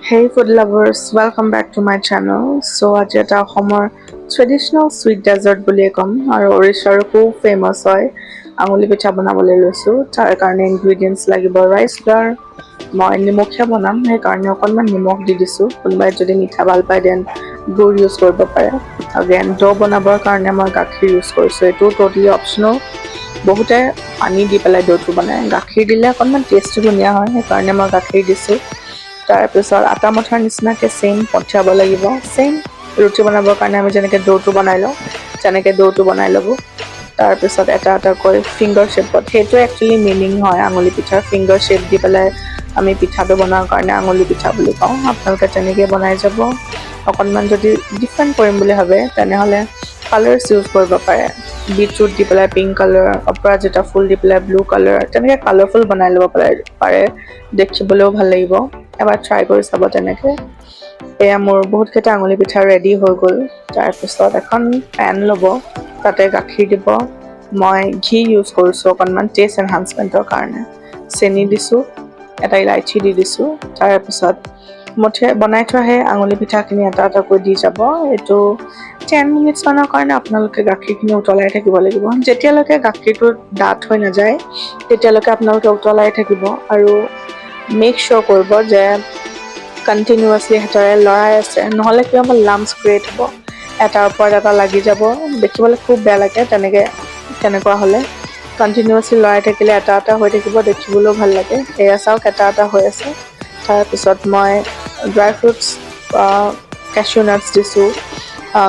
Hey food lovers, welcome back to my channel. So আজি এটা অসমৰ ট্ৰেডিশনেল সুইট ডেজাৰ্ট বুলিয়ে ক'ম আৰু ওড়িশাৰ খুব ফেমাস হয় আঙুলি পিঠা বনাবলৈ লৈছোঁ। তাৰ কাৰণে ইনগ্ৰেডিয়েন্টছ লাগিব ৰাইচ ফ্লাৱাৰ। মই নিমখীয়া বনাম সেইকাৰণে অকণমান নিমখ দি দিছোঁ। কোনোবাই যদি মিঠা ভাল পায় দেন গুড় ইউজ কৰিব পাৰে। আগেন ডো বনাবৰ কাৰণে মই গাখীৰ ইউজ কৰিছোঁ। এইটো টোটেলি অপশ্যনেল। বহুতে পানী দি পেলাই ডোটো বনায়, গাখীৰ দিলে অকণমান টেষ্টটো ধুনীয়া হয়, সেইকাৰণে মই গাখীৰ দিছোঁ। তাৰপিছত আটা মঠাৰ নিচিনাকৈ চেম পঠিয়াব লাগিব। চেম ৰুটি বনাবৰ কাৰণে আমি যেনেকৈ ডোটো বনাই লওঁ তেনেকৈ ডোটো বনাই ল'ব। তাৰপিছত এটা এটাকৈ ফিংগাৰ শ্বেপত, সেইটো একচুৱেলি মিনিং হয় আঙুলি পিঠাৰ। ফিংগাৰ শ্বেপ দি পেলাই আমি পিঠাটো বনোৱাৰ কাৰণে আঙুলি পিঠা বুলি কওঁ। আপোনালোকে তেনেকৈ বনাই যাব। অকণমান যদি ডিফাৰেণ্ট কৰিম বুলি ভাবে তেনেহ'লে কালাৰ্ছ ইউজ কৰিব পাৰে। বিটৰুট দি পেলাই পিংক কালাৰ, অপৰাজিতা ফুল দি পেলাই ব্লু কালাৰ, তেনেকৈ কালাৰফুল বনাই ল'ব পাৰে। দেখিবলৈও ভাল লাগিব। এবাৰ ট্ৰাই কৰি চাব তেনেকৈ। এয়া মোৰ বহুতকেইটা আঙুলি পিঠা ৰেডি হৈ গ'ল। তাৰপিছত এখন পেন ল'ব, তাতে গাখীৰ দিব। মই ঘি ইউজ কৰিছোঁ অকণমান টেষ্ট এনহান্সমেণ্টৰ কাৰণে। চেনি দিছোঁ, এটা ইলাইচি দি দিছোঁ। তাৰপিছত বনাই থোৱা সেই আঙুলি পিঠাখিনি এটা এটাকৈ দি যাব। এইটো 10 মিনিটছমানৰ কাৰণে আপোনালোকে গাখীৰখিনি উতলাই থাকিব লাগিব। যেতিয়ালৈকে গাখীৰটো ডাঠ হৈ নাযায় তেতিয়ালৈকে আপোনালোকে উতলাই থাকিব আৰু মেক শ্যোৰ কৰিব যে কণ্টিনিউৱাছলি হেতাৰে লৰাই আছে, নহ'লে কি হ'ব লাম্পছ ক্ৰিয়েট হ'ব, এটাৰ ওপৰত এটা লাগি যাব, দেখিবলৈ খুব বেয়া লাগে তেনেকুৱা হ'লে। কণ্টিনিউৱাছলি লৰাই থাকিলে এটা এটা হৈ থাকিব, দেখিবলৈও ভাল লাগে। এয়া চাওক এটা এটা হৈ আছে। তাৰপিছত মই ড্ৰাই ফ্ৰুটছ, কেশ্যু নাটছ দিছোঁ,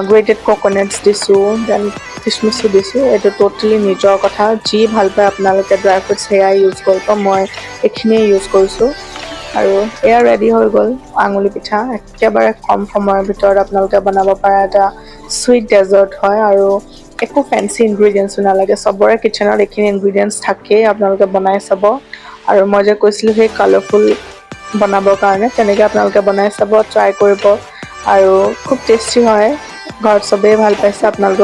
গ্ৰেটেড ক'ক'নাটছ দিছোঁ, দেন কিচমিচো দিছোঁ। এইটো টোটেলি নিজৰ কথা, যি ভাল পায় আপোনালোকে ড্ৰাই ফ্ৰুটছ সেয়াই ইউজ কৰিব। মই এইখিনিয়ে ইউজ কৰিছোঁ আৰু এয়া ৰেডি হৈ গ'ল আঙুলি পিঠা। একেবাৰে কম সময়ৰ ভিতৰত আপোনালোকে বনাব পৰা এটা চুইট ডেজাৰ্ট হয় আৰু একো ফেঞ্চি ইনগ্ৰিডিয়েণ্টছো নালাগে। চবৰে কিটচেনত এইখিনি ইনগ্ৰিডিয়েণ্টছ থাকেই, আপোনালোকে বনাই চাব। আৰু মই যে কৈছিলোঁ সেই কালাৰফুল বনাবৰ কাৰণে, তেনেকৈ আপোনালোকে বনাই চাব, ট্ৰাই কৰিব আৰু খুব টেষ্টি হয়। ঘৰত চবেই ভাল পাইছে, আপোনালোকে